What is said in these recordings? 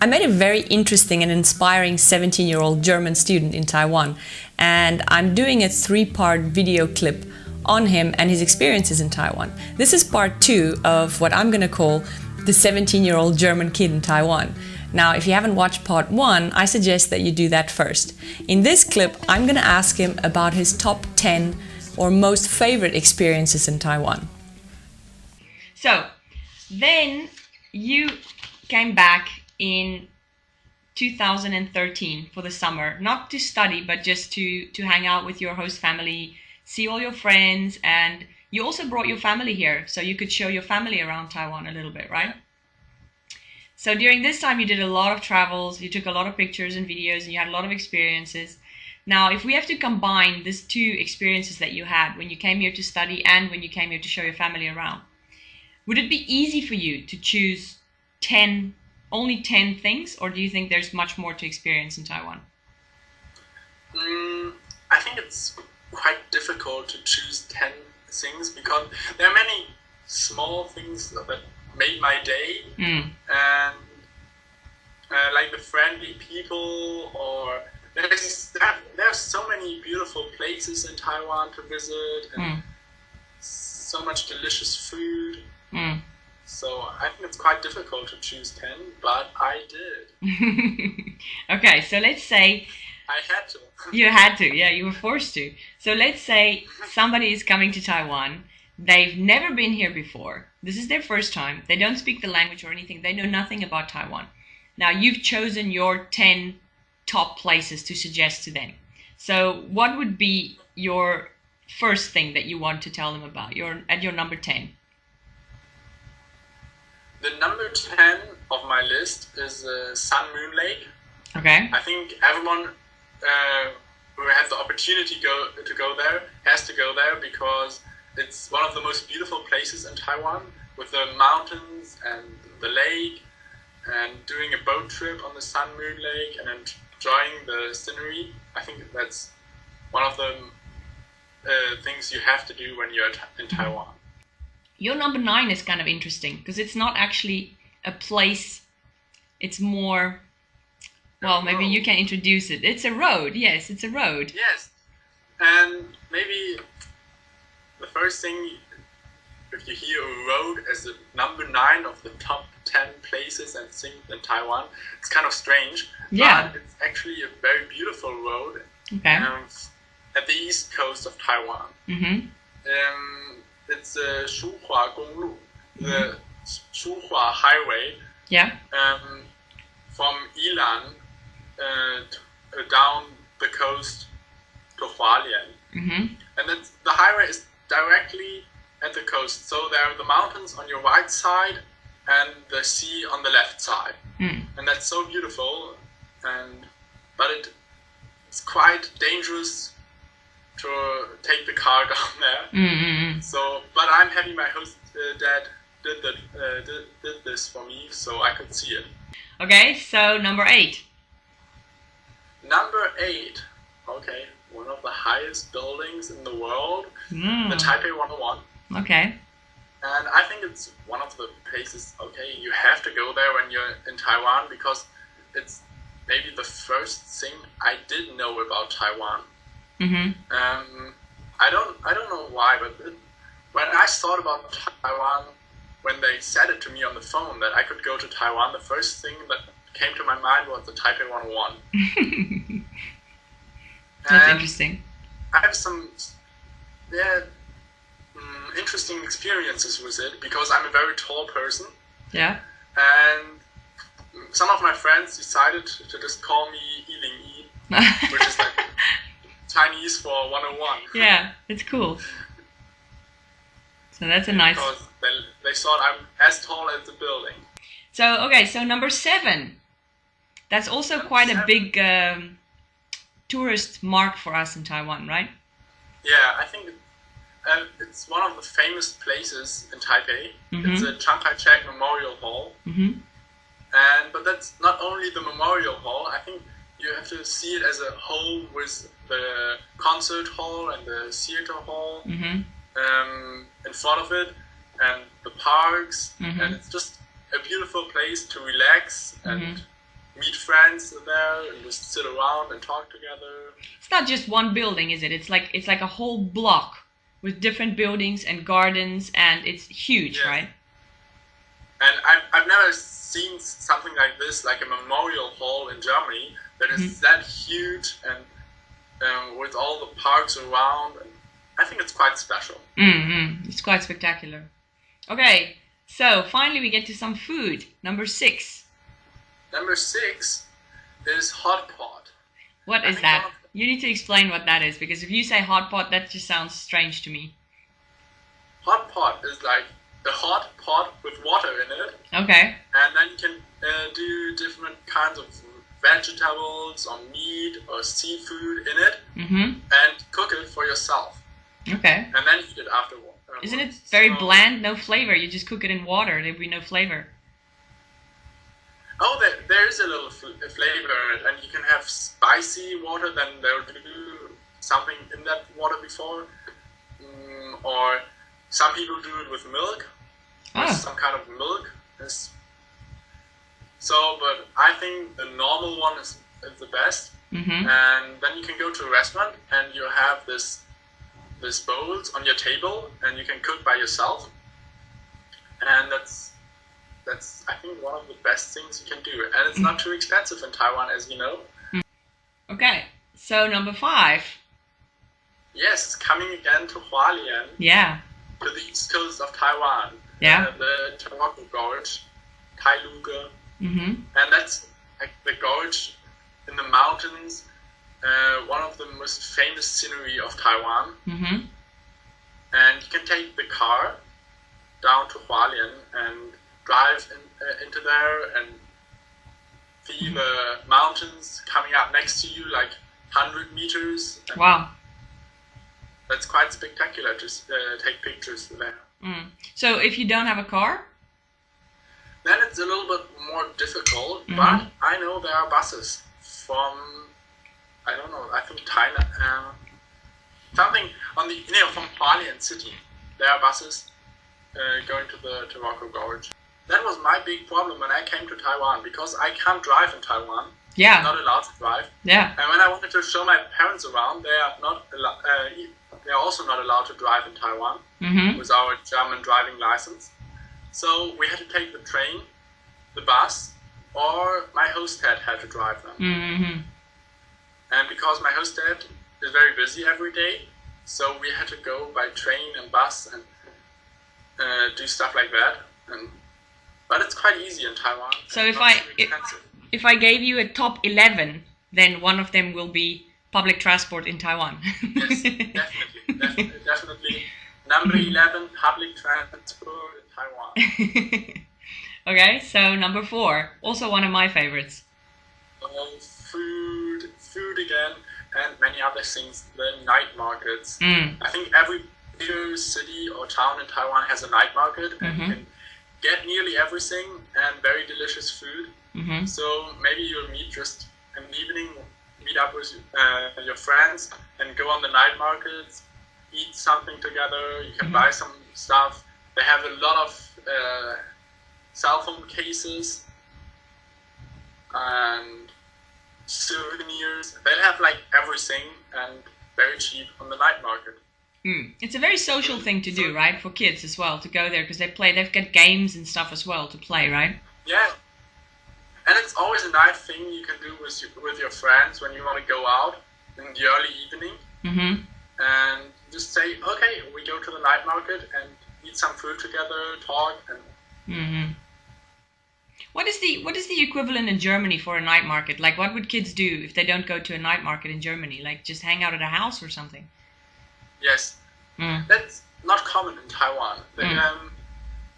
I met a very interesting and inspiring 17-year-old German student in Taiwan, and I'm doing a 3-part video clip on him and his experiences in Taiwan. This is part 2 of what I'm gonna call the 17-year-old German kid in Taiwan. Now, if you haven't watched part 1, I suggest that you do that first. In this clip, I'm gonna ask him about his top 10 or most favorite experiences in Taiwan. So, then you came back in 2013 for the summer, not to study, but just to hang out with your host family, see all your friends, and you also brought your family here, so you could show your family around Taiwan a little bit, right? So during this time, you did a lot of travels, you took a lot of pictures and videos, and you had a lot of experiences. Now, if we have to combine these 2 experiences that you had when you came here to study and when you came here to show your family around, would it be easy for you to choose only 10 things, or do you think there's much more to experience in Taiwan? I think it's quite difficult to choose 10 things because there are many small things that made my day, and like the friendly people, or there's so many beautiful places in Taiwan to visit, and so much delicious food. So I think it's quite difficult to choose 10, but I did. Okay, so let's say... I had to. You had to, yeah, you were forced to. So let's say somebody is coming to Taiwan, they've never been here before, this is their first time, they don't speak the language or anything, they know nothing about Taiwan. Now you've chosen your 10 top places to suggest to them. So what would be your first thing that you want to tell them about, at your number 10? The number 10 of my list is Sun Moon Lake. Okay. I think everyone who has the opportunity to go there has to go there because it's one of the most beautiful places in Taiwan, with the mountains and the lake, and doing a boat trip on the Sun Moon Lake and enjoying the scenery. I think that's one of the things you have to do when you're in Taiwan. Your number 9 is kind of interesting because it's not actually a place, it's more, well, maybe you can introduce it. It's a road, yes, it's a road. Yes, and maybe the first thing, if you hear a road as the number 9 of the top 10 places and things in Taiwan, it's kind of strange. Yeah. But it's actually a very beautiful road. Okay. At the east coast of Taiwan. It's the the Hua Highway. Yeah. From Yilan down the coast to Hualien. And the highway is directly at the coast. So there are the mountains on your right side and the sea on the left side. And that's so beautiful. But it's quite dangerous to take the car down there. So, but I'm happy my host dad did this for me, so I could see it. Okay, so number 8. Number 8. Okay, one of the highest buildings in the world, the Taipei 101. Okay. And I think it's one of the places, okay, you have to go there when you're in Taiwan because it's maybe the first thing I did know about Taiwan. I don't know why, but when I thought about Taiwan, when they said it to me on the phone that I could go to Taiwan, the first thing that came to my mind was the Taipei 101. That's interesting. I have some interesting experiences with it because I'm a very tall person. Yeah. And some of my friends decided to just call me Yi Ling Yi, which is like Chinese for 101. Yeah, it's cool. So that's a nice... Because they thought I'm as tall as the building. So, okay, so number 7. That's also quite a big tourist mark for us in Taiwan, right? Yeah, I think it's one of the famous places in Taipei. It's the Chiang Kai-shek Memorial Hall. But that's not only the Memorial Hall. I think you have to see it as a whole with the concert hall and the theater hall. in front of it, and the parks, and it's just a beautiful place to relax and meet friends there and just sit around and talk together. It's not just one building, is it? It's like a whole block with different buildings and gardens, and it's huge, right? And I've never seen something like this, like a memorial hall in Germany that is that huge and with all the parks around. And I think it's quite special. It's quite spectacular. Okay, so finally we get to some food. Number 6. Number 6 is hot pot. What is that? You need to explain what that is, because if you say hot pot, that just sounds strange to me. Hot pot is like a hot pot with water in it. Okay. And then you can do different kinds of vegetables or meat or seafood in it and cook it for yourself. Okay. And then eat it afterwards. Isn't it very bland, no flavor? You just cook it in water, there'd be no flavor. Oh, there is a little flavor, and you can have spicy water, then they'll do something in that water before. Or some people do it with milk, some kind of milk. So, but I think the normal one is the best. And then you can go to a restaurant, and you have this bowls on your table, and you can cook by yourself. And that's I think one of the best things you can do, and it's not too expensive in Taiwan, as you know. Okay, so number 5. Yes, it's coming again to Hualien. Yeah. To the east coast of Taiwan. Yeah. The Taroko Gorge, Tailuge. And that's like the gorge in the mountains, one of the most famous scenery of Taiwan. And you can take the car down to Hualien and drive into there and feel the mountains coming up next to you, like 100 meters. Wow. That's quite spectacular to take pictures there. So if you don't have a car? Then it's a little bit more difficult, but I know there are buses from, I don't know, I think Thailand, something on the, from Hualien city. There are buses going to the Taroko Gorge. That was my big problem when I came to Taiwan, because I can't drive in Taiwan. Yeah. I'm not allowed to drive. Yeah. And when I wanted to show my parents around, they are also not allowed to drive in Taiwan with our German driving license. So we had to take the train, the bus, or my host dad had to drive them. And because my host dad is very busy every day, so we had to go by train and bus and do stuff like that. But it's quite easy in Taiwan. So if I gave you a top 11, then one of them will be public transport in Taiwan. Yes, definitely. Number 11, public transport in Taiwan. Okay, so number 4, also one of my favorites. Food again, and many other things. The night markets. I think every bigger city or town in Taiwan has a night market, and you can get nearly everything and very delicious food. So maybe you'll meet just in the evening, meet up with your friends and go on the night markets, eat something together. You can buy some stuff. They have a lot of cell phone cases and souvenirs. They have like everything and very cheap on the night market. It's a very social thing to do, right? For kids as well, to go there, because they've got games and stuff as well to play, right? Yeah. And it's always a nice thing you can do with your friends when you want to go out in the early evening. And just say, okay, we go to the night market and eat some food together, talk. And What is the equivalent in Germany for a night market? Like, what would kids do if they don't go to a night market in Germany? Like, just hang out at a house or something? Yes. That's not common in Taiwan.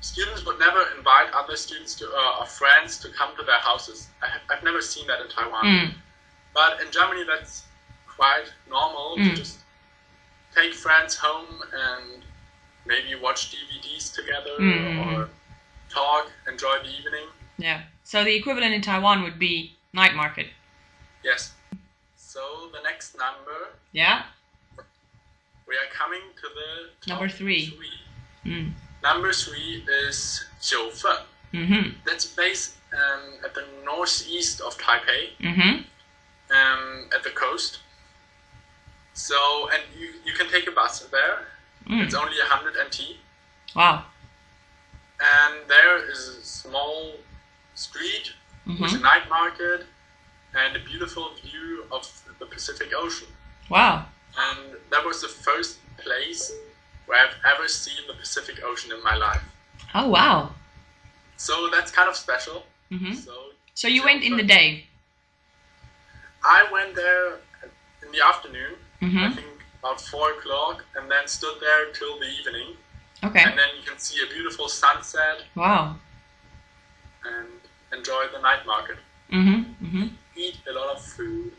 Students would never invite other students or friends to come to their houses. I've never seen that in Taiwan. But in Germany, that's quite normal to just take friends home and maybe watch DVDs together or talk, enjoy the evening. Yeah. So the equivalent in Taiwan would be night market. Yes. So the next number. Yeah. We we are coming to the top Number 3. Number 3 is Juifen. That's based at the northeast of Taipei, at the coast. So, and you can take a bus there. It's only 100 NT. Wow. And there is a small street with a night market and a beautiful view of the Pacific Ocean. Wow. And that was the first place where I've ever seen the Pacific Ocean in my life. Oh, wow. So that's kind of special. So you went in the day? I went there in the afternoon, I think about 4 o'clock, and then stood there till the evening. Okay. And then you can see a beautiful sunset. Wow. And enjoy the night market. Eat a lot of food.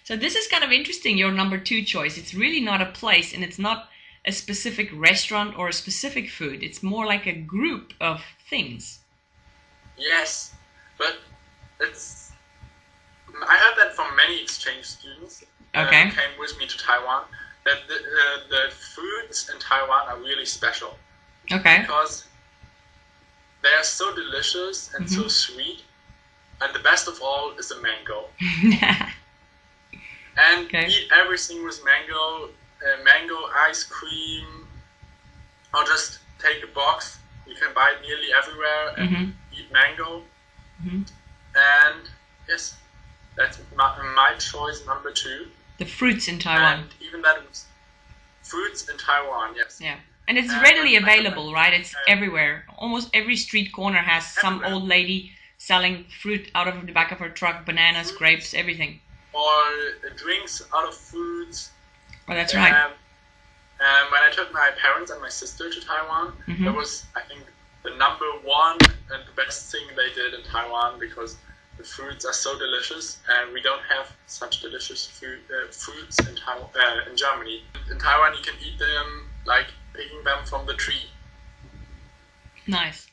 So this is kind of interesting, your number 2 choice. It's really not a place, and it's not a specific restaurant or a specific food. It's more like a group of things. Yes, but I heard that from many exchange students who came with me to Taiwan, that the foods in Taiwan are really special. Okay. Because they are so delicious and so sweet, and the best of all is the mango. And eat everything with mango, mango ice cream, or just take a box. You can buy it nearly everywhere and eat mango. And yes, that's my choice number 2. The fruits in Taiwan. And even that was fruits in Taiwan, yes. Yeah. And it's readily available, right? It's everywhere. Almost every street corner has some old lady selling fruit out of the back of her truck, bananas, grapes, everything. Or drinks out of fruits. Oh, that's right. And when I took my parents and my sister to Taiwan, that was, I think, the number 1 and the best thing they did in Taiwan, because the fruits are so delicious, and we don't have such delicious fruits in Germany. In Taiwan, you can eat them like picking them from the tree. Nice.